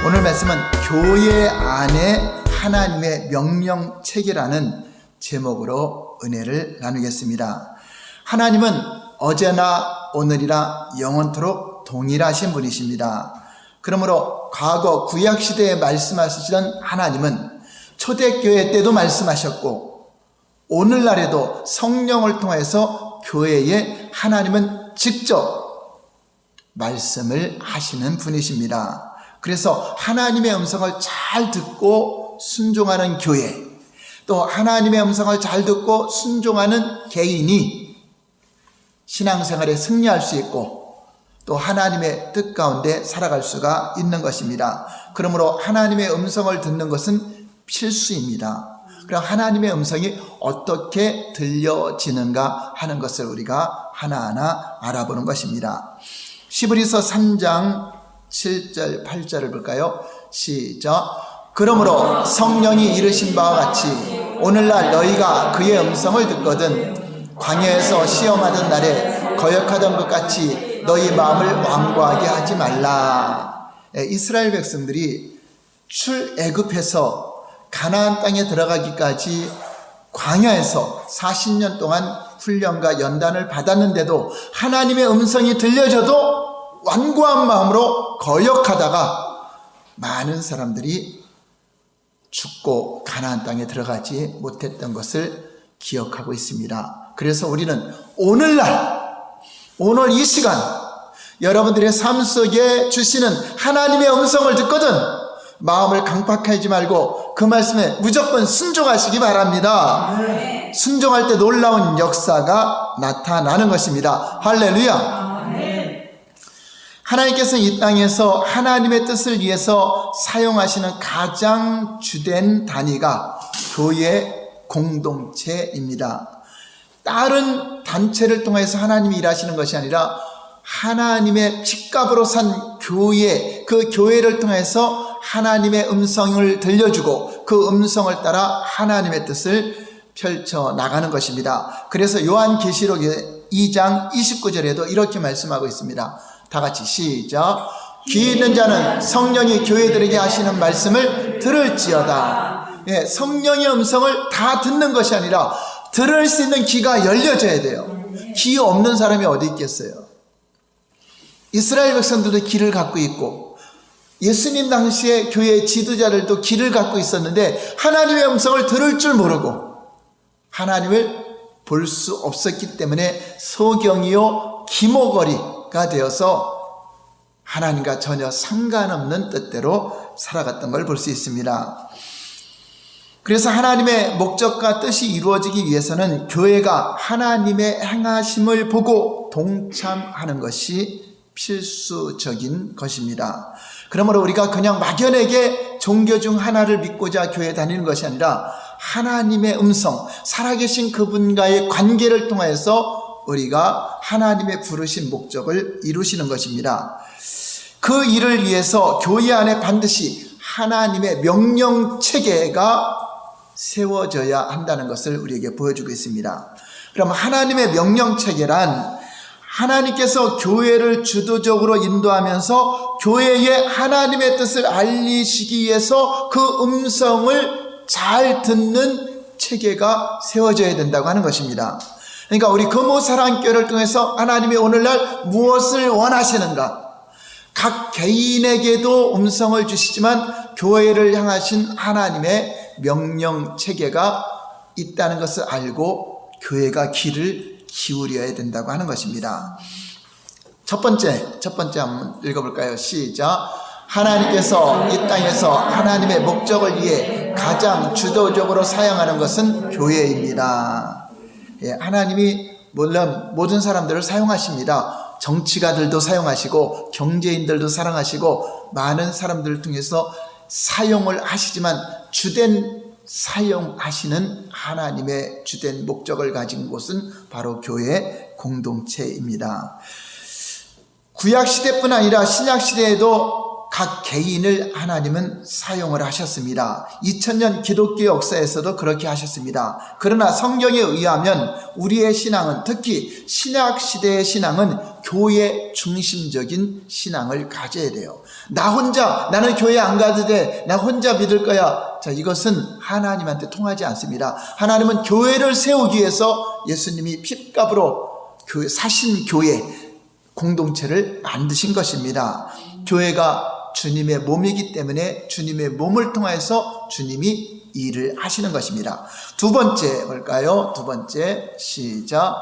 오늘 말씀은 교회 안에 하나님의 명령체계라는 제목으로 은혜를 나누겠습니다. 하나님은 어제나 오늘이나 영원토록 동일하신 분이십니다. 그러므로 과거 구약시대에 말씀하시던 하나님은 초대교회 때도 말씀하셨고 오늘날에도 성령을 통해서 교회에 하나님은 직접 말씀을 하시는 분이십니다. 그래서 하나님의 음성을 잘 듣고 순종하는 교회, 또 하나님의 음성을 잘 듣고 순종하는 개인이 신앙생활에 승리할 수 있고 또 하나님의 뜻 가운데 살아갈 수가 있는 것입니다. 그러므로 하나님의 음성을 듣는 것은 필수입니다. 그럼 하나님의 음성이 어떻게 들려지는가 하는 것을 우리가 하나하나 알아보는 것입니다. 히브리서 3장 7절 8절을 볼까요? 시작. 그러므로 성령이 이르신 바와 같이 오늘날 너희가 그의 음성을 듣거든 광야에서 시험하던 날에 거역하던 것 같이 너희 마음을 완고하게 하지 말라. 이스라엘 백성들이 출애굽해서 가나안 땅에 들어가기까지 광야에서 40년 동안 훈련과 연단을 받았는데도 하나님의 음성이 들려져도 완고한 마음으로 거역하다가 많은 사람들이 죽고 가나안 땅에 들어가지 못했던 것을 기억하고 있습니다. 그래서 우리는 오늘날, 오늘 이 시간 여러분들의 삶 속에 주시는 하나님의 음성을 듣거든 마음을 강팍하지 말고 그 말씀에 무조건 순종하시기 바랍니다. 순종할 때 놀라운 역사가 나타나는 것입니다. 할렐루야. 하나님께서는 이 땅에서 하나님의 뜻을 위해서 사용하시는 가장 주된 단위가 교회 공동체입니다. 다른 단체를 통해서 하나님이 일하시는 것이 아니라 하나님의 핏값으로 산 교회, 그 교회를 통해서 하나님의 음성을 들려주고 그 음성을 따라 하나님의 뜻을 펼쳐 나가는 것입니다. 그래서 요한계시록 2장 29절에도 이렇게 말씀하고 있습니다. 다 같이 시작. 귀 있는 자는 성령이 교회들에게 하시는 말씀을 들을지어다. 성령의 음성을 다 듣는 것이 아니라 들을 수 있는 귀가 열려져야 돼요. 귀 없는 사람이 어디 있겠어요? 이스라엘 백성들도 귀를 갖고 있고 예수님 당시에 교회 지도자들도 귀를 갖고 있었는데 하나님의 음성을 들을 줄 모르고 하나님을 볼 수 없었기 때문에 소경이요 기모거리가 되어서 하나님과 전혀 상관없는 뜻대로 살아갔던 걸 볼 수 있습니다. 그래서 하나님의 목적과 뜻이 이루어지기 위해서는 교회가 하나님의 행하심을 보고 동참하는 것이 필수적인 것입니다. 그러므로 우리가 그냥 막연하게 종교 중 하나를 믿고자 교회에 다니는 것이 아니라 하나님의 음성, 살아계신 그분과의 관계를 통해서 우리가 하나님의 부르신 목적을 이루시는 것입니다. 그 일을 위해서 교회 안에 반드시 하나님의 명령체계가 세워져야 한다는 것을 우리에게 보여주고 있습니다. 그럼 하나님의 명령체계란 하나님께서 교회를 주도적으로 인도하면서 교회에 하나님의 뜻을 알리시기 위해서 그 음성을 잘 듣는 체계가 세워져야 된다고 하는 것입니다. 그러니까 우리 금호사랑교회를 통해서 하나님이 오늘날 무엇을 원하시는가? 각 개인에게도 음성을 주시지만 교회를 향하신 하나님의 명령체계가 있다는 것을 알고 교회가 귀를 기울여야 된다고 하는 것입니다. 첫 번째 한번 읽어볼까요? 시작. 하나님께서 이 땅에서 하나님의 목적을 위해 가장 주도적으로 사용하는 것은 교회입니다. 하나님이 물론 모든 사람들을 사용하십니다. 정치가들도 사용하시고 경제인들도 사용하시고 많은 사람들을 통해서 사용을 하시지만 주된 사용하시는 하나님의 주된 목적을 가진 곳은 바로 교회 공동체입니다. 구약시대뿐 아니라 신약시대에도 각 개인을 하나님은 사용을 하셨습니다. 2000년 기독교 역사에서도 그렇게 하셨습니다. 그러나 성경에 의하면 우리의 신앙은, 특히 신약시대의 신앙은 교회 중심적인 신앙을 가져야 돼요. 나 혼자, 나는 교회 안 가도 돼, 나 혼자 믿을 거야. 자, 이것은 하나님한테 통하지 않습니다. 하나님은 교회를 세우기 위해서 예수님이 핏값으로 사신 교회 공동체를 만드신 것입니다. 교회가 주님의 몸이기 때문에 주님의 몸을 통해서 주님이 일을 하시는 것입니다. 두 번째 볼까요? 두 번째, 시작.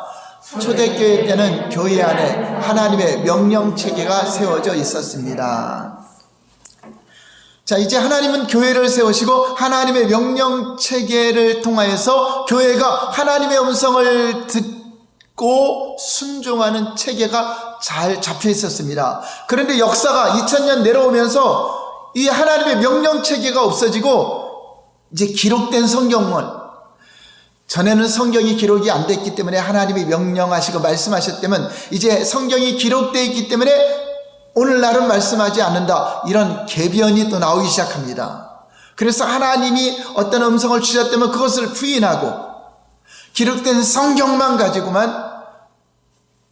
초대교회 때는 교회 안에 하나님의 명령체계가 세워져 있었습니다. 자, 이제 하나님은 교회를 세우시고 하나님의 명령체계를 통하여서 교회가 하나님의 음성을 듣고 순종하는 체계가 잘 잡혀 있었습니다. 그런데 역사가 2000년 내려오면서 이 하나님의 명령체계가 없어지고 이제 기록된 성경문, 전에는 성경이 기록이 안 됐기 때문에 하나님이 명령하시고 말씀하셨다면 이제 성경이 기록되어 있기 때문에 오늘날은 말씀하지 않는다, 이런 개변이 또 나오기 시작합니다. 그래서 하나님이 어떤 음성을 주셨다면 그것을 부인하고 기록된 성경만 가지고만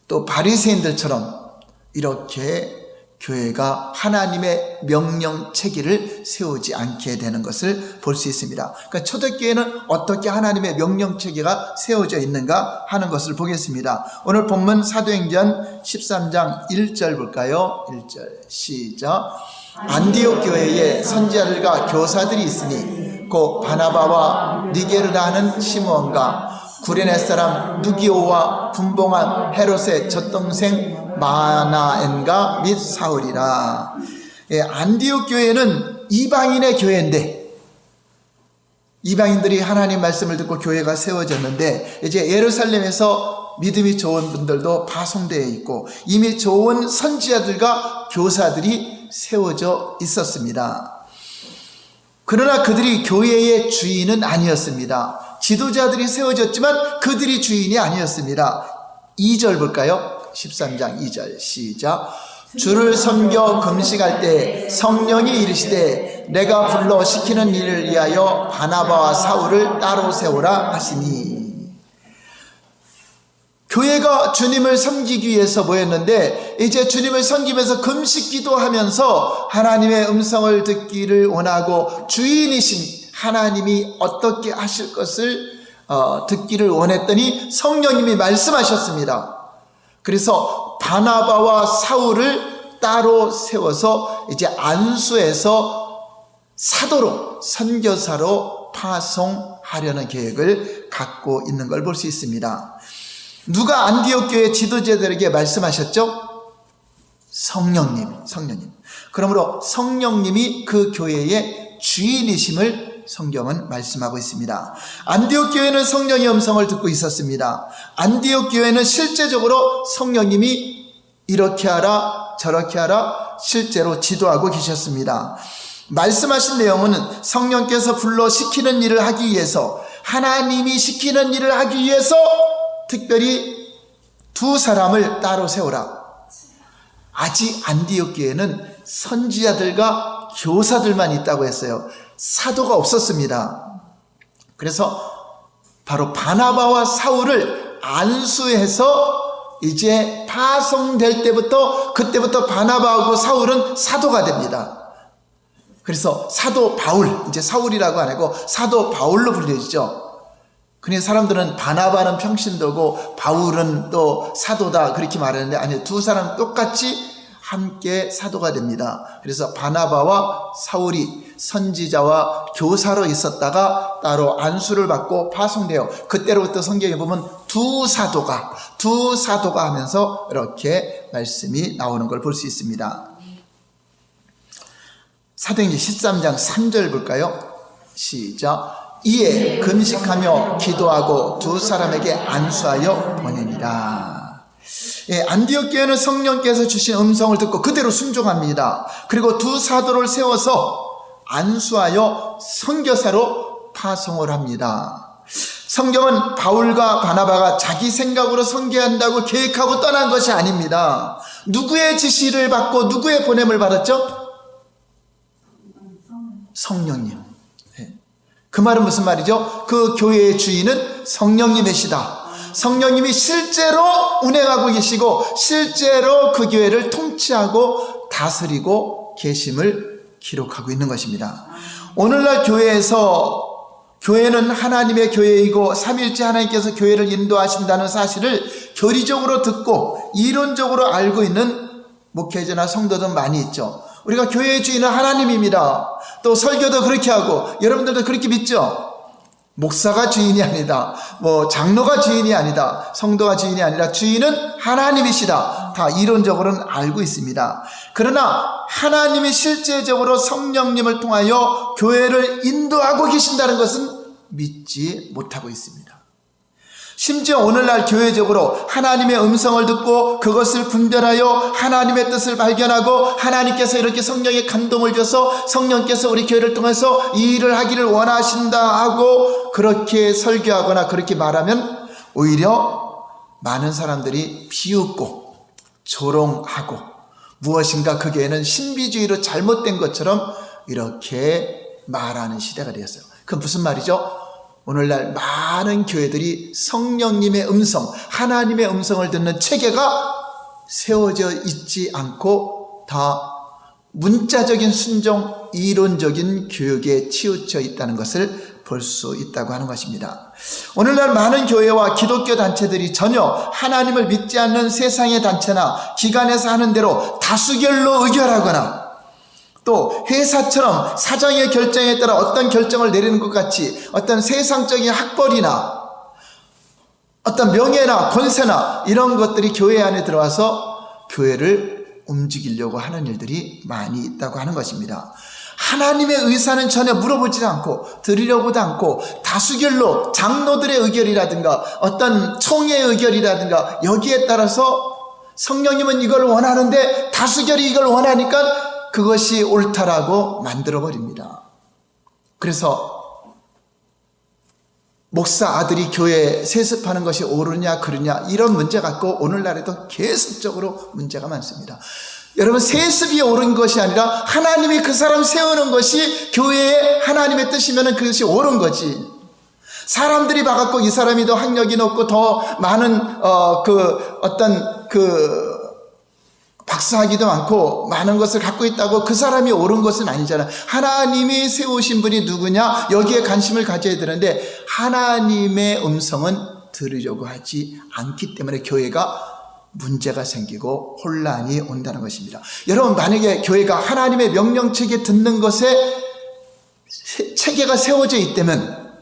또 바리새인들처럼 이렇게 교회가 하나님의 명령 체계를 세우지 않게 되는 것을 볼 수 있습니다. 그러니까 초대교회는 어떻게 하나님의 명령 체계가 세워져 있는가 하는 것을 보겠습니다. 오늘 본문 사도행전 13장 1절 볼까요? 1절 시작. 안디옥 교회에 선지자들과 교사들이 있으니 곧 바나바와 니게르라는 시므온과 구레네 사람 누기오와 분봉한 헤롯의 젖동생 마나엔가 및 사울이라. 안디옥 교회는 이방인의 교회인데 이방인들이 하나님 말씀을 듣고 교회가 세워졌는데 이제 예루살렘에서 믿음이 좋은 분들도 파송되어 있고 이미 좋은 선지자들과 교사들이 세워져 있었습니다. 그러나 그들이 교회의 주인은 아니었습니다. 지도자들이 세워졌지만 그들이 주인이 아니었습니다. 2절 볼까요? 13장 2절 시작. 주를 섬겨 금식할 때 성령이 이르시되 내가 불러 시키는 일을 위하여 바나바와 사울을 따로 세우라 하시니. 교회가 주님을 섬기기 위해서 모였는데 이제 주님을 섬기면서 금식 기도하면서 하나님의 음성을 듣기를 원하고 주인이신 하나님이 어떻게 하실 것을 듣기를 원했더니 성령님이 말씀하셨습니다. 그래서 바나바와 사울을 따로 세워서 이제 안수해서 사도로, 선교사로 파송하려는 계획을 갖고 있는 걸 볼 수 있습니다. 누가 안디옥 교회 지도자들에게 말씀하셨죠? 성령님. 그러므로 성령님이 그 교회의 주인이심을 성경은 말씀하고 있습니다. 안디옥 교회는 성령의 음성을 듣고 있었습니다. 안디옥 교회는 실제적으로 성령님이 이렇게 하라 저렇게 하라 실제로 지도하고 계셨습니다. 말씀하신 내용은 성령께서 불러 시키는 일을 하기 위해서, 하나님이 시키는 일을 하기 위해서 특별히 두 사람을 따로 세우라. 아직 안디옥 교회는 선지자들과 교사들만 있다고 했어요. 사도가 없었습니다. 그래서 바로 바나바와 사울을 안수해서 이제 파송될 때부터, 그때부터 바나바하고 사울은 사도가 됩니다. 그래서 사도 바울, 이제 사울이라고 안 하고 사도 바울로 불려지죠. 그래서 사람들은 바나바는 평신도고 바울은 또 사도다 그렇게 말하는데 아니요, 두 사람 똑같이 함께 사도가 됩니다. 그래서 바나바와 사울이 선지자와 교사로 있었다가 따로 안수를 받고 파송되어 그때로부터 성경에 보면 두 사도가 하면서 이렇게 말씀이 나오는 걸 볼 수 있습니다. 사도행전 13장 3절 볼까요? 시작. 이에 금식하며 기도하고 두 사람에게 안수하여 보내니라. 안디옥 교회는 성령께서 주신 음성을 듣고 그대로 순종합니다. 그리고 두 사도를 세워서 안수하여 선교사로 파송을 합니다. 성경은 바울과 바나바가 자기 생각으로 선교한다고 계획하고 떠난 것이 아닙니다. 누구의 지시를 받고 누구의 보냄을 받았죠? 성령님. 그 말은 무슨 말이죠? 그 교회의 주인은 성령님이시다. 성령님이 실제로 운행하고 계시고 실제로 그 교회를 통치하고 다스리고 계심을 기록하고 있는 것입니다. 오늘날 교회는 하나님의 교회이고 삼위일체 하나님께서 교회를 인도하신다는 사실을 교리적으로 듣고 이론적으로 알고 있는 목회자나 성도도 많이 있죠. 우리가 교회의 주인은 하나님입니다. 또 설교도 그렇게 하고 여러분들도 그렇게 믿죠. 목사가 주인이 아니다, 장로가 주인이 아니다, 성도가 주인이 아니라 주인은 하나님이시다. 다 이론적으로는 알고 있습니다. 그러나 하나님이 실제적으로 성령님을 통하여 교회를 인도하고 계신다는 것은 믿지 못하고 있습니다. 심지어 오늘날 교회적으로 하나님의 음성을 듣고 그것을 분별하여 하나님의 뜻을 발견하고 하나님께서 이렇게 성령의 감동을 줘서 성령께서 우리 교회를 통해서 이 일을 하기를 원하신다 하고 그렇게 설교하거나 그렇게 말하면 오히려 많은 사람들이 비웃고 조롱하고 무엇인가 그 교회는 신비주의로 잘못된 것처럼 이렇게 말하는 시대가 되었어요. 그건 무슨 말이죠? 오늘날 많은 교회들이 성령님의 음성, 하나님의 음성을 듣는 체계가 세워져 있지 않고 다 문자적인 순종, 이론적인 교육에 치우쳐 있다는 것을 볼 수 있다고 하는 것입니다. 오늘날 많은 교회와 기독교 단체들이 전혀 하나님을 믿지 않는 세상의 단체나 기관에서 하는 대로 다수결로 의결하거나 또 회사처럼 사장의 결정에 따라 어떤 결정을 내리는 것 같이 어떤 세상적인 학벌이나 어떤 명예나 권세나 이런 것들이 교회 안에 들어와서 교회를 움직이려고 하는 일들이 많이 있다고 하는 것입니다. 하나님의 의사는 전혀 물어보지도 않고 들으려고도 않고 다수결로 장로들의 의결이라든가 어떤 총회의 의결이라든가 여기에 따라서 성령님은 이걸 원하는데 다수결이 이걸 원하니까 그것이 옳다라고 만들어버립니다. 그래서 목사 아들이 교회에 세습하는 것이 옳으냐 그르냐 이런 문제 갖고 오늘날에도 계속적으로 문제가 많습니다. 여러분, 세습이 옳은 것이 아니라 하나님이 그 사람 세우는 것이 교회의 하나님의 뜻이면 그것이 옳은 거지. 사람들이 봐갖고 이 사람이 더 학력이 높고 더 많은 박사학위도 많고 많은 것을 갖고 있다고 그 사람이 옳은 것은 아니잖아. 하나님이 세우신 분이 누구냐 여기에 관심을 가져야 되는데 하나님의 음성은 들으려고 하지 않기 때문에 교회가 문제가 생기고 혼란이 온다는 것입니다. 여러분, 만약에 교회가 하나님의 명령체계 듣는 것에 체계가 세워져 있다면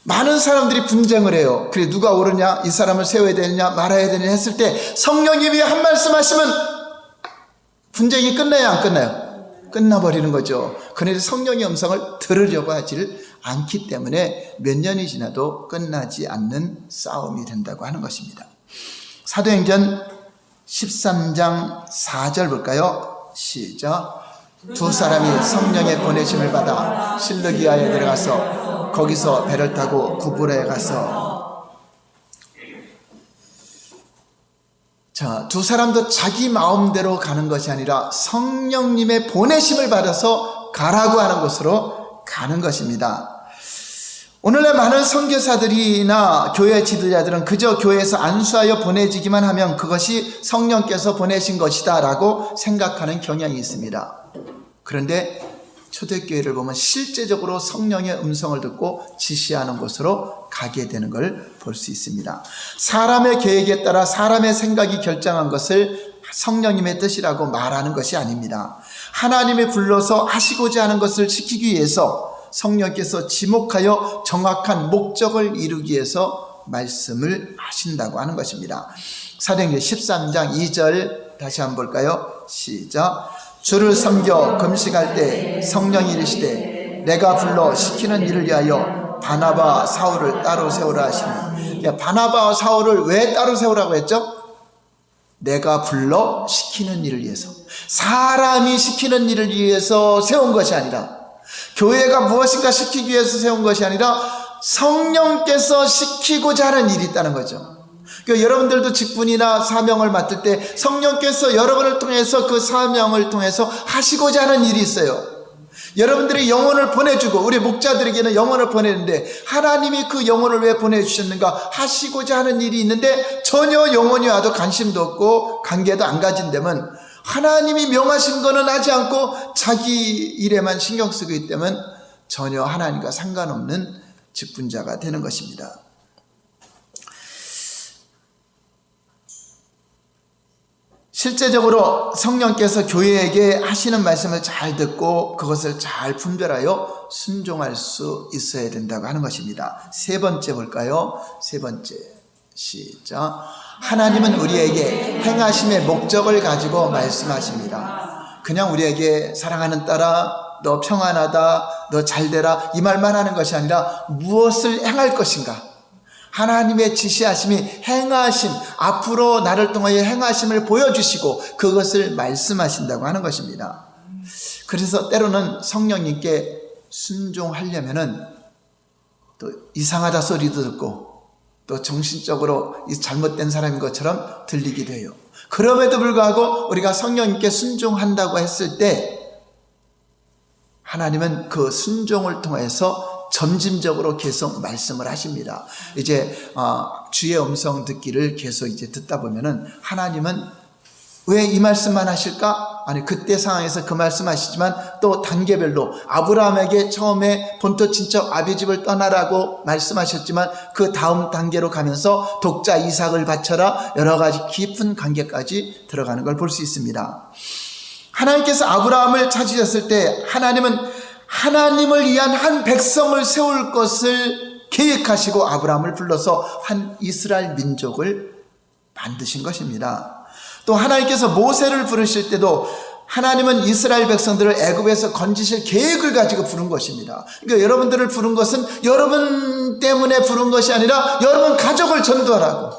많은 사람들이 분쟁을 해요. 그래, 누가 옳으냐, 이 사람을 세워야 되느냐 말아야 되느냐 했을 때 성령님이 한 말씀 하시면 분쟁이 끝나요, 안 끝나요? 끝나버리는 거죠. 그런데 성령의 음성을 들으려고 하지를 않기 때문에 몇 년이 지나도 끝나지 않는 싸움이 된다고 하는 것입니다. 사도행전 13장 4절 볼까요? 시작. 두 사람이 성령의 보내심을 받아 실르기아에 들어가서 거기서 배를 타고 구브로에 가서 두 사람도 자기 마음대로 가는 것이 아니라 성령님의 보내심을 받아서 가라고 하는 곳으로 가는 것입니다. 오늘날 많은 선교사들이나 교회 지도자들은 그저 교회에서 안수하여 보내지기만 하면 그것이 성령께서 보내신 것이다 라고 생각하는 경향이 있습니다. 그런데 초대교회를 보면 실제적으로 성령의 음성을 듣고 지시하는 곳으로 가게 되는 걸 볼 수 있습니다. 사람의 계획에 따라 사람의 생각이 결정한 것을 성령님의 뜻이라고 말하는 것이 아닙니다. 하나님이 불러서 하시고자 하는 것을 시키기 위해서 성령께서 지목하여 정확한 목적을 이루기 위해서 말씀을 하신다고 하는 것입니다. 사도행전 13장 2절 다시 한번 볼까요? 시작. 주를 섬겨 금식할 때 성령이 이르시되 내가 불러 시키는 일을 위하여 바나바와 사울을 따로 세우라 하시니, 바나바와 사울을 왜 따로 세우라고 했죠? 내가 불러 시키는 일을 위해서, 사람이 시키는 일을 위해서 세운 것이 아니라, 교회가 무엇인가 시키기 위해서 세운 것이 아니라 성령께서 시키고자 하는 일이 있다는 거죠. 그러니까 여러분들도 직분이나 사명을 맡을 때 성령께서 여러분을 통해서 그 사명을 통해서 하시고자 하는 일이 있어요. 여러분들이 영혼을 보내주고 우리 목자들에게는 영혼을 보내는데 하나님이 그 영혼을 왜 보내주셨는가 하시고자 하는 일이 있는데 전혀 영혼이 와도 관심도 없고 관계도 안 가진다면 하나님이 명하신 거는 하지 않고 자기 일에만 신경 쓰고 있다면 전혀 하나님과 상관없는 직분자가 되는 것입니다. 실제적으로 성령께서 교회에게 하시는 말씀을 잘 듣고 그것을 잘 분별하여 순종할 수 있어야 된다고 하는 것입니다. 세 번째 볼까요? 세 번째 시작. 하나님은 우리에게 행하심의 목적을 가지고 말씀하십니다. 그냥 우리에게 사랑하는 딸아 너 평안하다 너 잘되라 이 말만 하는 것이 아니라 무엇을 행할 것인가, 하나님의 지시하심이 행하심, 앞으로 나를 통하여 행하심을 보여주시고 그것을 말씀하신다고 하는 것입니다. 그래서 때로는 성령님께 순종하려면은 또 이상하다 소리도 듣고 또 정신적으로 잘못된 사람인 것처럼 들리기도 해요. 그럼에도 불구하고 우리가 성령님께 순종한다고 했을 때 하나님은 그 순종을 통해서 점진적으로 계속 말씀을 하십니다. 이제 주의 음성 듣기를 계속 이제 듣다 보면은 하나님은 왜 이 말씀만 하실까? 아니 그때 상황에서 그 말씀하시지만 또 단계별로 아브라함에게 처음에 본토 친척 아비 집을 떠나라고 말씀하셨지만 그 다음 단계로 가면서 독자 이삭을 바쳐라 여러 가지 깊은 관계까지 들어가는 걸 볼 수 있습니다. 하나님께서 아브라함을 찾으셨을 때 하나님은 하나님을 위한 한 백성을 세울 것을 계획하시고 아브라함을 불러서 한 이스라엘 민족을 만드신 것입니다. 또 하나님께서 모세를 부르실 때도 하나님은 이스라엘 백성들을 애굽에서 건지실 계획을 가지고 부른 것입니다. 그러니까 여러분들을 부른 것은 여러분 때문에 부른 것이 아니라 여러분 가족을 전도하라고,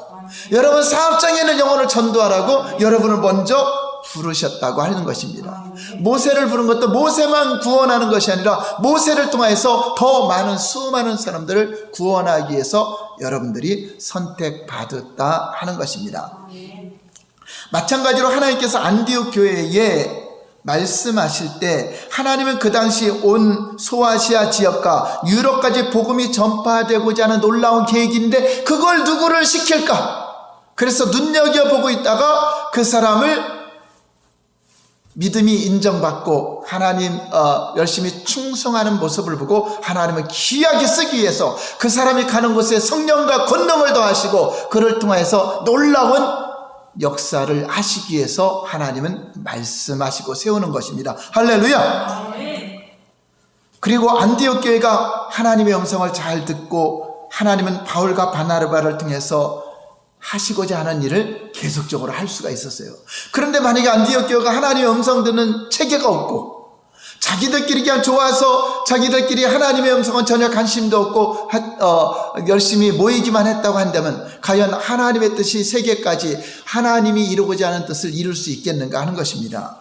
여러분 사업장에 있는 영혼을 전도하라고 여러분을 먼저 부르셨다고 하는 것입니다. 모세를 부른 것도 모세만 구원하는 것이 아니라 모세를 통해서 더 많은 수많은 사람들을 구원하기 위해서 여러분들이 선택받았다 하는 것입니다. 마찬가지로 하나님께서 안디옥 교회에 말씀하실 때 하나님은 그 당시 온 소아시아 지역과 유럽까지 복음이 전파되고자 하는 놀라운 계획인데 그걸 누구를 시킬까? 그래서 눈여겨보고 있다가 그 사람을 믿음이 인정받고 하나님 열심히 충성하는 모습을 보고 하나님은 귀하게 쓰기 위해서 그 사람이 가는 곳에 성령과 권능을 더하시고 그를 통해서 놀라운 역사를 하시기 위해서 하나님은 말씀하시고 세우는 것입니다. 할렐루야. 그리고 안디옥 교회가 하나님의 음성을 잘 듣고 하나님은 바울과 바나바를 통해서 하시고자 하는 일을 계속적으로 할 수가 있었어요. 그런데 만약에 안디옥 교회가 하나님의 음성 듣는 체계가 없고 자기들끼리 그냥 좋아서 자기들끼리 하나님의 음성은 전혀 관심도 없고 열심히 모이기만 했다고 한다면 과연 하나님의 뜻이 세계까지 하나님이 이루고자 하는 뜻을 이룰 수 있겠는가 하는 것입니다.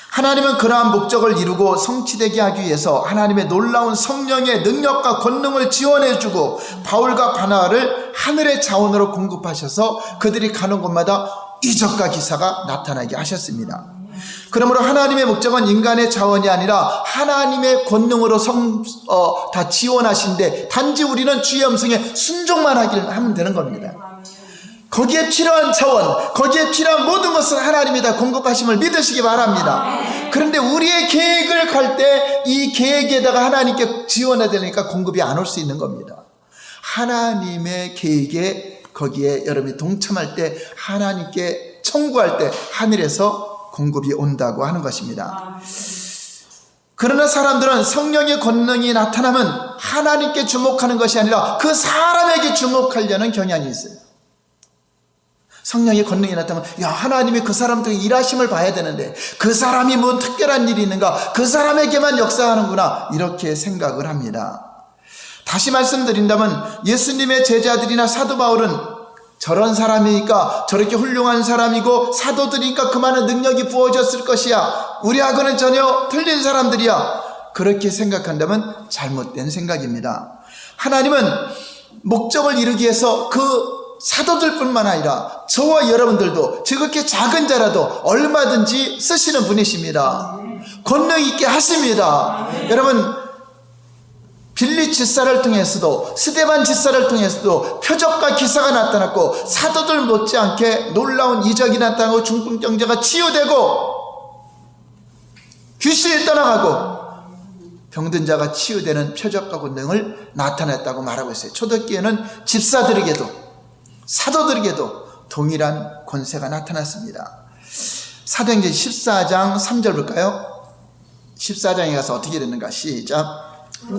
하나님은 그러한 목적을 이루고 성취되게 하기 위해서 하나님의 놀라운 성령의 능력과 권능을 지원해주고 바울과 바나바를 하늘의 자원으로 공급하셔서 그들이 가는 곳마다 이적과 기사가 나타나게 하셨습니다. 그러므로 하나님의 목적은 인간의 자원이 아니라 하나님의 권능으로 다 지원하신데 단지 우리는 주의 음성에 순종만 하면 되는 겁니다. 거기에 필요한 자원, 거기에 필요한 모든 것은 하나님이 다 공급하심을 믿으시기 바랍니다. 그런데 우리의 계획을 갈 때 이 계획에다가 하나님께 지원해야 되니까 공급이 안 올 수 있는 겁니다. 하나님의 계획에 거기에 여러분이 동참할 때 하나님께 청구할 때 하늘에서 공급이 온다고 하는 것입니다. 그러나 사람들은 성령의 권능이 나타나면 하나님께 주목하는 것이 아니라 그 사람에게 주목하려는 경향이 있어요. 성령의 권능이 나타나면 하나님이 그 사람 등에 일하심을 봐야 되는데 그 사람이 뭐 특별한 일이 있는가, 그 사람에게만 역사하는구나 이렇게 생각을 합니다. 다시 말씀드린다면 예수님의 제자들이나 사도 바울은 저런 사람이니까 저렇게 훌륭한 사람이고 사도들이니까 그 많은 능력이 부어졌을 것이야, 우리하고는 전혀 틀린 사람들이야, 그렇게 생각한다면 잘못된 생각입니다. 하나님은 목적을 이루기 위해서 그 사도들뿐만 아니라 저와 여러분들도 지극히 작은 자라도 얼마든지 쓰시는 분이십니다. 권능 있게 하십니다. 여러분, 빌리 지사를 통해서도, 스데반 지사를 통해서도 표적과 기사가 나타났고, 사도들 못지않게 놀라운 이적이 나타나고, 중풍병자가 치유되고, 귀신이 떠나가고, 병든 자가 치유되는 표적과 권능을 나타냈다고 말하고 있어요. 초대교회는 집사들에게도 사도들에게도 동일한 권세가 나타났습니다. 사도행전 14장 3절 볼까요? 14장에 가서 어떻게 됐는가? 시작.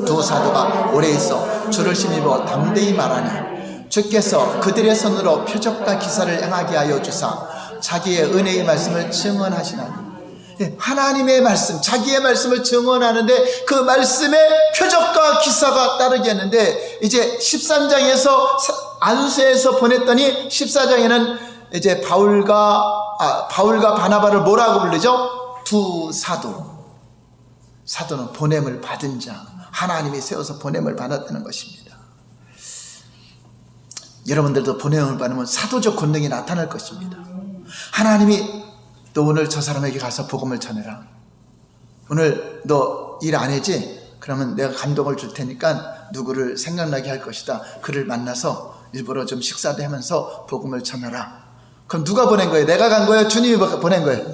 두 사도가 오래 있어 주를 힘입어 담대히 말하니 주께서 그들의 손으로 표적과 기사를 행하게 하여 주사 자기의 은혜의 말씀을 증언하시나니. 하나님의 말씀, 자기의 말씀을 증언하는데 그 말씀에 표적과 기사가 따르겠는데, 이제 13장에서 안수해서 보냈더니 14장에는 이제 바울과 바나바를 뭐라고 부르죠? 두 사도. 사도는 보냄을 받은 자, 하나님이 세워서 보냄을 받았다는 것입니다. 여러분들도 보냄을 받으면 사도적 권능이 나타날 것입니다. 하나님이 너 오늘 저 사람에게 가서 복음을 전해라. 오늘 너 일 안 해지? 그러면 내가 감동을 줄 테니까 누구를 생각나게 할 것이다. 그를 만나서 일부러 좀 식사도 하면서 복음을 전하라. 그럼 누가 보낸 거예요? 내가 간 거예요? 주님이 보낸 거예요?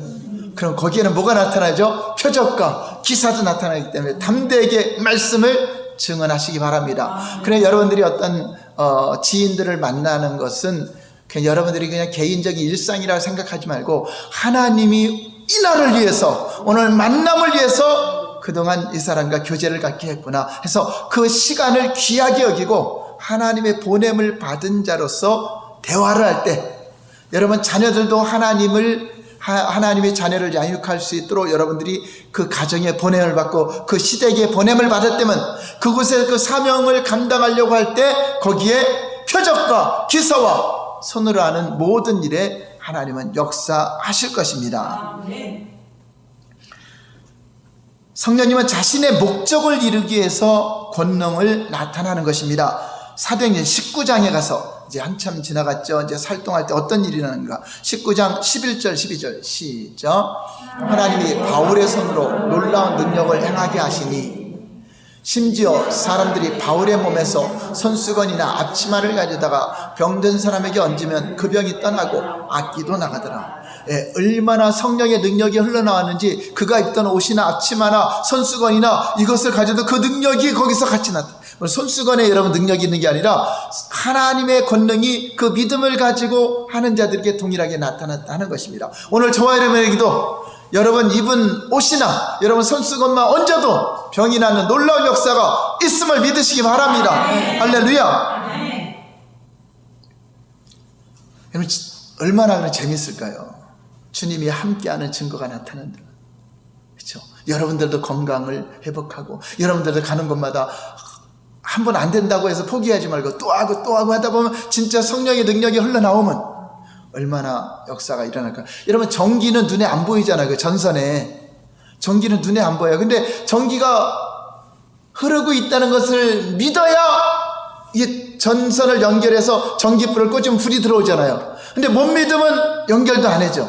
그럼 거기에는 뭐가 나타나죠? 표적과 기사도 나타나기 때문에 담대하게 말씀을 증언하시기 바랍니다. 그래, 여러분들이 어떤 지인들을 만나는 것은 그냥 여러분들이 그냥 개인적인 일상이라고 생각하지 말고, 하나님이 이 날을 위해서, 오늘 만남을 위해서 그동안 이 사람과 교제를 갖게 했구나 해서 그 시간을 귀하게 여기고 하나님의 보냄을 받은 자로서 대화를 할 때, 여러분 자녀들도 하나님의 자녀를 양육할 수 있도록 여러분들이 그 가정의 보냄을 받고 그 시댁의 보냄을 받았다면, 그곳에 그 사명을 감당하려고 할 때 거기에 표적과 기사와 손으로 하는 모든 일에 하나님은 역사하실 것입니다. 성령님은 자신의 목적을 이루기 위해서 권능을 나타나는 것입니다. 사도행전 19장에 가서 이제 한참 지나갔죠. 이제 살동할 때 어떤 일이 나는가? 19장 11절 12절 시작. 하나님이 바울의 손으로 놀라운 능력을 행하게 하시니, 심지어 사람들이 바울의 몸에서 손수건이나 앞치마를 가져다가 병든 사람에게 얹으면 그 병이 떠나고 악기도 나가더라. 얼마나 성령의 능력이 흘러나왔는지, 그가 입던 옷이나 앞치마나 손수건이나 이것을 가져도 그 능력이 거기서 같이 나타나. 손수건에 여러분 능력이 있는 게 아니라 하나님의 권능이 그 믿음을 가지고 하는 자들에게 동일하게 나타났다는 것입니다. 오늘 저와 여러분에게도 여러분 입은 옷이나 여러분 손수건만 얹어도 병이 나는 놀라운 역사가 있음을 믿으시기 바랍니다. 할렐루야. 여러분 얼마나 재밌을까요? 주님이 함께하는 증거가 나타난다. 그렇죠? 여러분들도 건강을 회복하고, 여러분들도 가는 곳마다 한 번 안 된다고 해서 포기하지 말고 또 하고 하다 보면 진짜 성령의 능력이 흘러나오면 얼마나 역사가 일어날까. 여러분 전기는 눈에 안 보이잖아요. 그 전선에 전기는 눈에 안 보여요. 근데 전기가 흐르고 있다는 것을 믿어야 이 전선을 연결해서 전기불을 꽂으면 불이 들어오잖아요. 근데 못 믿으면 연결도 안 해줘.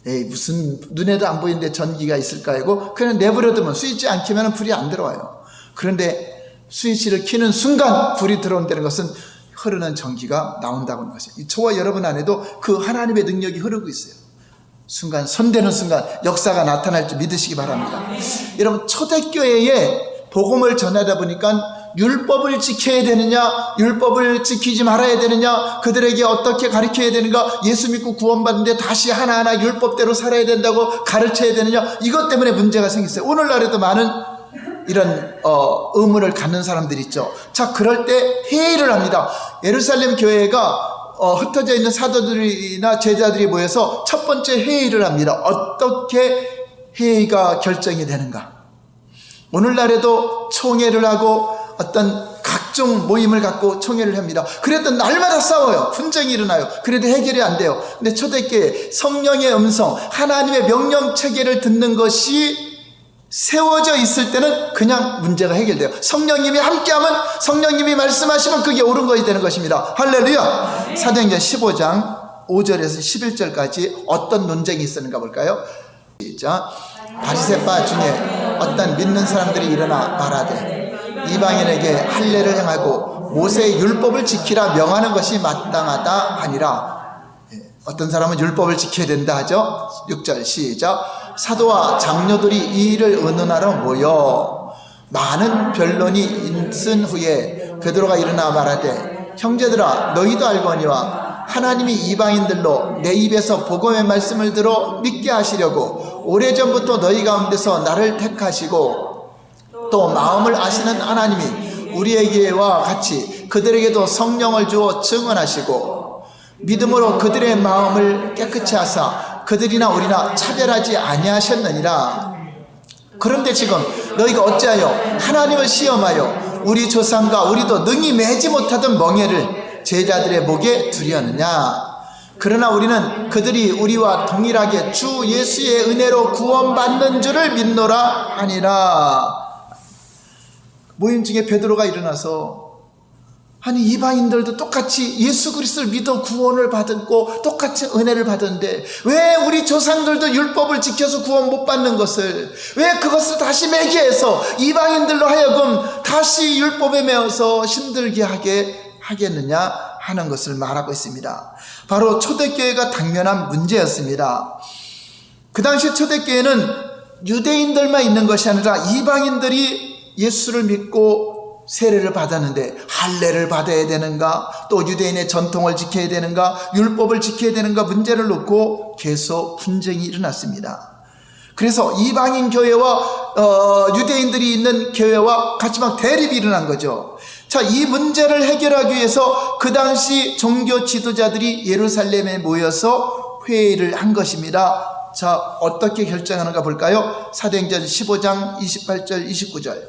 에이, 무슨 눈에도 안 보이는데 전기가 있을까 하고 그냥 내버려두면, 스위치 안 켜면 불이 안 들어와요. 그런데 스위치를 켜는 순간 불이 들어온다는 것은 흐르는 전기가 나온다고 하는 것이에요. 저와 여러분 안에도 그 하나님의 능력이 흐르고 있어요. 순간, 손대는 순간 역사가 나타날 줄 믿으시기 바랍니다. 여러분 초대교회에 복음을 전하다 보니까 율법을 지켜야 되느냐, 율법을 지키지 말아야 되느냐, 그들에게 어떻게 가르쳐야 되는가, 예수 믿고 구원받는데 다시 하나하나 율법대로 살아야 된다고 가르쳐야 되느냐, 이것 때문에 문제가 생겼어요. 오늘날에도 많은 이런 의문을 갖는 사람들이 있죠. 자, 그럴 때 회의를 합니다. 예루살렘 교회가 흩어져 있는 사도들이나 제자들이 모여서 첫 번째 회의를 합니다. 어떻게 회의가 결정이 되는가. 오늘날에도 총회를 하고 어떤 각종 모임을 갖고 총회를 합니다. 그래도 날마다 싸워요. 분쟁이 일어나요. 그래도 해결이 안 돼요. 근데 초대교회 성령의 음성, 하나님의 명령 체계를 듣는 것이 세워져 있을 때는 그냥 문제가 해결돼요. 성령님이 함께하면, 성령님이 말씀하시면 그게 옳은 것이 되는 것입니다. 할렐루야. 사도행전 15장 5절에서 11절까지 어떤 논쟁이 있었는가 볼까요? 시작. 바리새파 중에 어떤 믿는 사람들이 일어나 말하되 이방인에게 할례를 행하고 모세의 율법을 지키라 명하는 것이 마땅하다 하니라. 어떤 사람은 율법을 지켜야 된다 하죠. 6절 시작. 사도와 장로들이 이 일을 의논하러 모여 많은 변론이 있은 후에 베드로가 일어나 말하되 형제들아 너희도 알거니와 하나님이 이방인들로 내 입에서 복음의 말씀을 들어 믿게 하시려고 오래전부터 너희 가운데서 나를 택하시고 또 마음을 아시는 하나님이 우리에게와 같이 그들에게도 성령을 주어 증언하시고 믿음으로 그들의 마음을 깨끗이 하사 그들이나 우리나 차별하지 아니하셨느니라. 그런데 지금 너희가 어찌하여 하나님을 시험하여 우리 조상과 우리도 능히 매지 못하던 멍에를 제자들의 목에 두려느냐. 그러나 우리는 그들이 우리와 동일하게 주 예수의 은혜로 구원받는 줄을 믿노라 하니라. 모임 중에 베드로가 일어나서 아니 이방인들도 똑같이 예수 그리스도를 믿어 구원을 받았고 똑같이 은혜를 받았는데 왜 우리 조상들도 율법을 지켜서 구원 못 받는 것을 왜 그것을 다시 매게 해서 이방인들로 하여금 다시 율법에 매어서 힘들게 하겠느냐 하는 것을 말하고 있습니다. 바로 초대교회가 당면한 문제였습니다. 그 당시 초대교회는 유대인들만 있는 것이 아니라 이방인들이 예수를 믿고 세례를 받았는데 할례를 받아야 되는가 또 유대인의 전통을 지켜야 되는가 율법을 지켜야 되는가 문제를 놓고 계속 분쟁이 일어났습니다. 그래서 이방인 교회와 유대인들이 있는 교회와 같이 막 대립이 일어난 거죠. 자, 이 문제를 해결하기 위해서 그 당시 종교 지도자들이 예루살렘에 모여서 회의를 한 것입니다. 자, 어떻게 결정하는가 볼까요? 사도행전 15장 28절 29절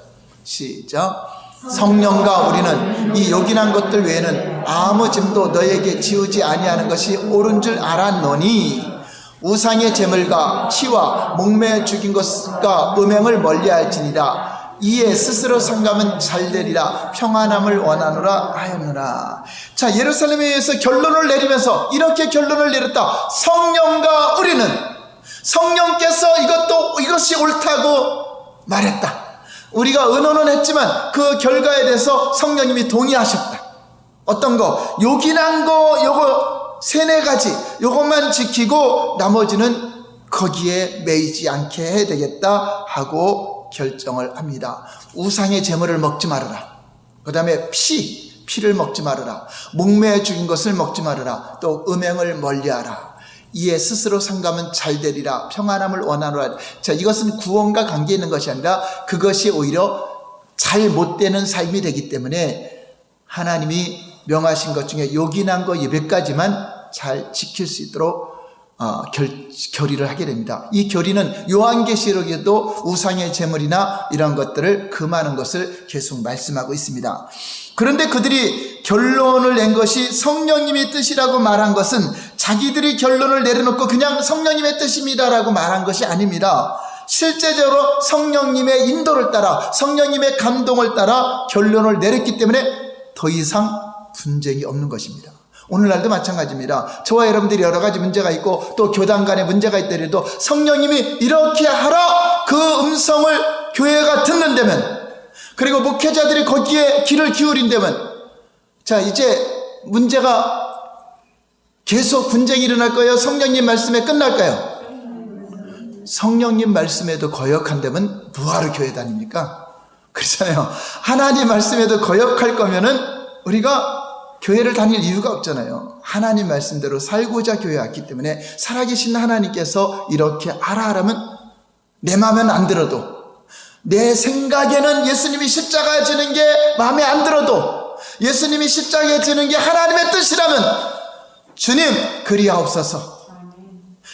시작. 성령과 우리는 이 요긴한 것들 외에는 아무 짐도 너에게 지우지 아니하는 것이 옳은 줄 알았노니 우상의 제물과 피와 목매어 죽인 것과 음행을 멀리할지니라. 이에 스스로 상감은 잘되리라 평안함을 원하노라 하였노라. 자, 예루살렘에 의해서 결론을 내리면서 이렇게 결론을 내렸다. 성령과 우리는 성령께서 이것이 옳다고 말했다. 우리가 의논은 했지만 그 결과에 대해서 성령님이 동의하셨다. 어떤 거? 요긴한 거 요거 3-4가지 요것만 지키고 나머지는 거기에 매이지 않게 해야 되겠다 하고 결정을 합니다. 우상의 제물을 먹지 말아라. 그 다음에 피를 먹지 말아라. 목매어 죽인 것을 먹지 말아라. 또 음행을 멀리하라. 이에 스스로 상감은 잘 되리라 평안함을 원하노라. 자, 이것은 구원과 관계 있는 것이 아니라 그것이 오히려 잘 못 되는 삶이 되기 때문에 하나님이 명하신 것 중에 요긴한 거 몇 가지만 잘 지킬 수 있도록 결의를 하게 됩니다. 이 결의는 요한계시록에도 우상의 제물이나 이런 것들을 금하는 것을 계속 말씀하고 있습니다. 그런데 그들이 결론을 낸 것이 성령님의 뜻이라고 말한 것은 자기들이 결론을 내려놓고 그냥 성령님의 뜻입니다라고 말한 것이 아닙니다. 실제적으로 성령님의 인도를 따라 성령님의 감동을 따라 결론을 내렸기 때문에 더 이상 분쟁이 없는 것입니다. 오늘날도 마찬가지입니다. 저와 여러분들이 여러 가지 문제가 있고 또 교단 간에 문제가 있더라도 성령님이 이렇게 하라 그 음성을 교회가 듣는다면 그리고 목회자들이 거기에 귀를 기울인다면 자, 이제 문제가 계속 분쟁이 일어날 거예요? 성령님 말씀에 끝날까요? 성령님 말씀에도 거역한다면 뭐하러 교회 다닙니까? 그렇잖아요. 하나님 말씀에도 거역할 거면은 우리가 교회를 다닐 이유가 없잖아요. 하나님 말씀대로 살고자 교회 왔기 때문에 살아계신 하나님께서 이렇게 하라면 내 마음에는 안 들어도 내 생각에는 예수님이 십자가에 지는 게 마음에 안 들어도 예수님이 십자가에 지는 게 하나님의 뜻이라면 주님 그리하옵소서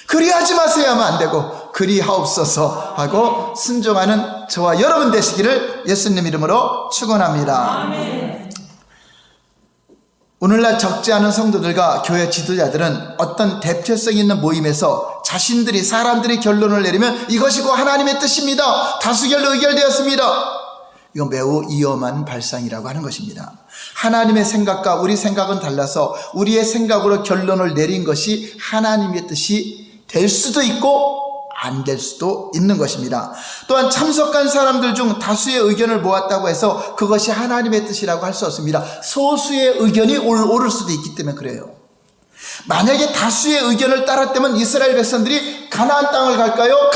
그리하지 마세요 하면 안 되고 그리하옵소서 하고 순종하는 저와 여러분 되시기를 예수님 이름으로 축원합니다. 오늘날 적지 않은 성도들과 교회 지도자들은 어떤 대표성 있는 모임에서 자신들이 사람들이 결론을 내리면 이것이 곧 하나님의 뜻입니다. 다수결로 의결되었습니다. 이건 매우 위험한 발상이라고 하는 것입니다. 하나님의 생각과 우리 생각은 달라서 우리의 생각으로 결론을 내린 것이 하나님의 뜻이 될 수도 있고 안 될 수도 있는 것입니다. 또한 참석한 사람들 중 다수의 의견을 모았다고 해서 그것이 하나님의 뜻이라고 할 수 없습니다. 소수의 의견이 옳을 수도 있기 때문에 그래요. 만약에 다수의 의견을 따랐다면 이스라엘 백성들이 가나안 땅을 갈까요?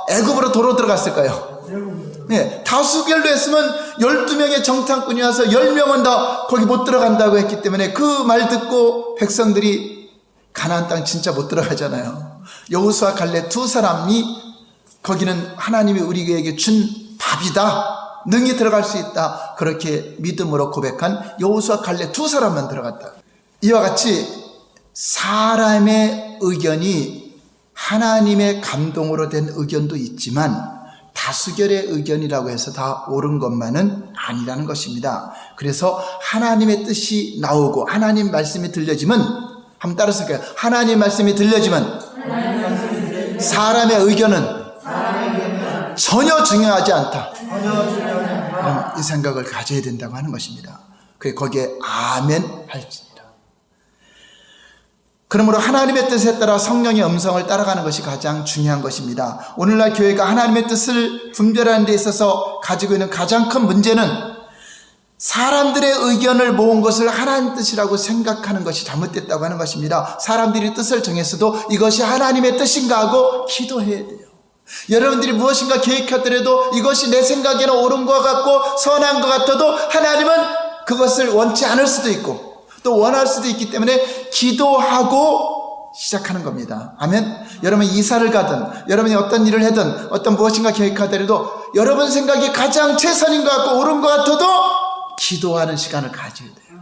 애굽으로 도로 들어갔을까요? 네, 다수결로 했으면 12명의 정탐꾼이 와서 10명은 다 거기 못 들어간다고 했기 때문에 그 말 듣고 백성들이 가나안 땅 진짜 못 들어가잖아요. 여호수아 갈렙 두 사람이 거기는 하나님이 우리에게 준 밥이다, 능히 들어갈 수 있다, 그렇게 믿음으로 고백한 여호수아 갈렙 두 사람만 들어갔다. 이와 같이 사람의 의견이 하나님의 감동으로 된 의견도 있지만 다수결의 의견이라고 해서 다 옳은 것만은 아니라는 것입니다. 그래서 하나님의 뜻이 나오고 하나님 말씀이 들려지면, 한번 따라서 할까요? 하나님 말씀이 들려지면 사람의 의견은 전혀 중요하지 않다, 이 생각을 가져야 된다고 하는 것입니다. 거기에 아멘 할지니라. 그러므로 하나님의 뜻에 따라 성령의 음성을 따라가는 것이 가장 중요한 것입니다. 오늘날 교회가 하나님의 뜻을 분별하는 데 있어서 가지고 있는 가장 큰 문제는 사람들의 의견을 모은 것을 하나님 뜻이라고 생각하는 것이 잘못됐다고 하는 것입니다. 사람들이 뜻을 정했어도 이것이 하나님의 뜻인가 하고 기도해야 돼요. 여러분들이 무엇인가 계획하더라도 이것이 내 생각에는 옳은 것 같고 선한 것 같아도 하나님은 그것을 원치 않을 수도 있고 또 원할 수도 있기 때문에 기도하고 시작하는 겁니다. 아멘. 여러분 이사를 가든 여러분이 어떤 일을 하든 어떤 무엇인가 계획하더라도 여러분 생각이 가장 최선인 것 같고 옳은 것 같아도 기도하는 시간을 가져야 돼요.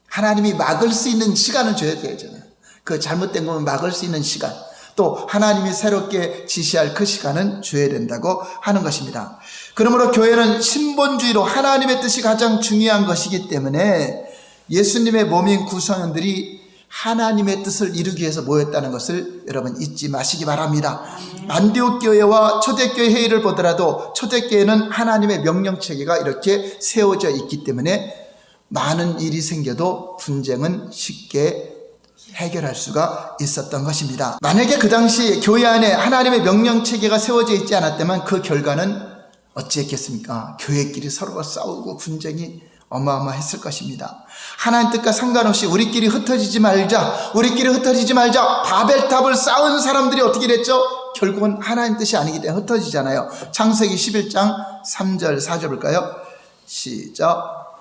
하나님이 막을 수 있는 시간을 줘야 되잖아요. 그 잘못된 거면 막을 수 있는 시간, 또 하나님이 새롭게 지시할 그 시간은 줘야 된다고 하는 것입니다. 그러므로 교회는 신본주의로 하나님의 뜻이 가장 중요한 것이기 때문에 예수님의 몸인 구성원들이 하나님의 뜻을 이루기 위해서 모였다는 것을 여러분 잊지 마시기 바랍니다. 안디옥 교회와 초대교회 회의를 보더라도 초대교회는 하나님의 명령체계가 이렇게 세워져 있기 때문에 많은 일이 생겨도 분쟁은 쉽게 해결할 수가 있었던 것입니다. 만약에 그 당시 교회 안에 하나님의 명령체계가 세워져 있지 않았다면 그 결과는 어찌했겠습니까? 교회끼리 서로가 싸우고 분쟁이 어마어마했을 것입니다. 하나님 뜻과 상관없이 우리끼리 흩어지지 말자, 바벨탑을 쌓은 사람들이 어떻게 됐죠? 결국은 하나님 뜻이 아니기 때문에 흩어지잖아요. 창세기 11장 3절 4절 볼까요? 시작.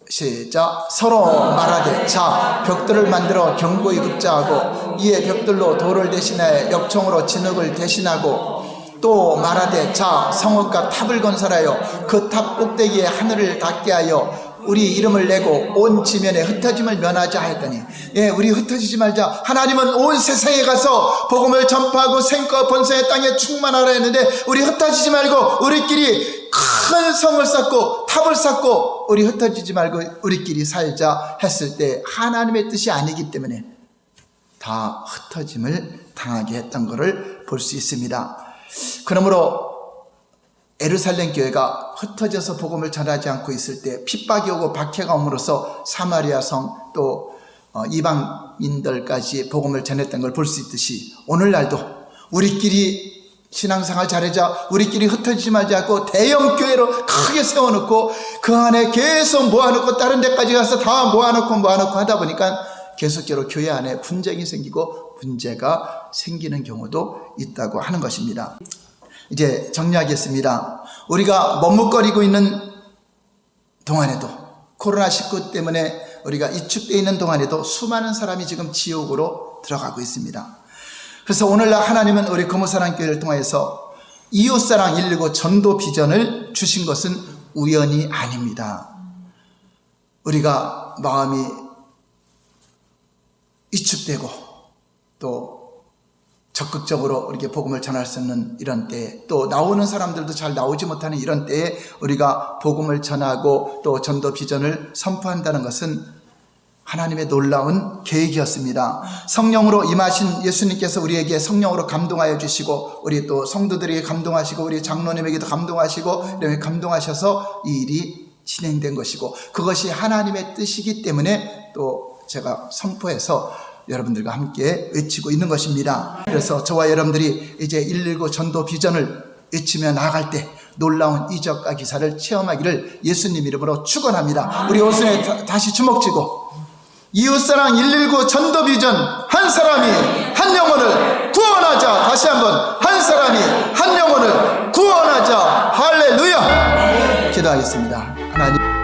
시작. 서로 말하되 자 벽돌을 만들어 견고히 굽자하고 이에 벽돌로 돌을 대신하여 역청으로 진흙을 대신하고 또 말하되 자 성읍과 탑을 건설하여 그 탑 꼭대기에 하늘을 닿게 하여 우리 이름을 내고 온 지면에 흩어짐을 면하자 하였더니, 우리 흩어지지 말자. 하나님은 온 세상에 가서 복음을 전파하고 생과 번성의 땅에 충만하라 했는데 우리 흩어지지 말고 우리끼리 큰 성을 쌓고 탑을 쌓고 우리 흩어지지 말고 우리끼리 살자 했을 때 하나님의 뜻이 아니기 때문에 다 흩어짐을 당하게 했던 것을 볼 수 있습니다. 그러므로 예루살렘 교회가 흩어져서 복음을 전하지 않고 있을 때 핍박이 오고 박해가 옴으로써 사마리아 성 또 이방인들까지 복음을 전했던 걸 볼 수 있듯이 오늘날도 우리끼리 신앙생활 잘하자, 우리끼리 흩어지지 말자고 대형 교회로 크게 세워놓고 그 안에 계속 모아놓고 다른 데까지 가서 다 모아놓고 하다 보니까 계속적으로 교회 안에 분쟁이 생기고 문제가 생기는 경우도 있다고 하는 것입니다. 이제 정리하겠습니다. 우리가 머뭇거리고 있는 동안에도, 코로나19 때문에 우리가 위축되어 있는 동안에도 수많은 사람이 지금 지옥으로 들어가고 있습니다. 그래서 오늘날 하나님은 우리 거무사랑교회를 통해서 이웃사랑 119 전도 비전을 주신 것은 우연이 아닙니다. 우리가 마음이 위축되고 또 적극적으로 이렇게 복음을 전할 수 있는 이런 때에, 또 나오는 사람들도 잘 나오지 못하는 이런 때에 우리가 복음을 전하고 또 전도 비전을 선포한다는 것은 하나님의 놀라운 계획이었습니다. 성령으로 임하신 예수님께서 우리에게 성령으로 감동하여 주시고 우리 또 성도들에게 감동하시고 우리 장로님에게도 감동하시고 이렇게 감동하셔서 이 일이 진행된 것이고 그것이 하나님의 뜻이기 때문에 또 제가 선포해서 여러분들과 함께 외치고 있는 것입니다. 그래서 저와 여러분들이 이제 119 전도 비전을 외치며 나아갈 때 놀라운 이적과 기사를 체험하기를 예수님 이름으로 축원합니다. 우리 오순에 다시 주먹쥐고 이웃사랑 119 전도 비전, 한 사람이 한 영혼을 구원하자. 다시 한번, 한 사람이 한 영혼을 구원하자. 할렐루야. 기도하겠습니다. 하나님.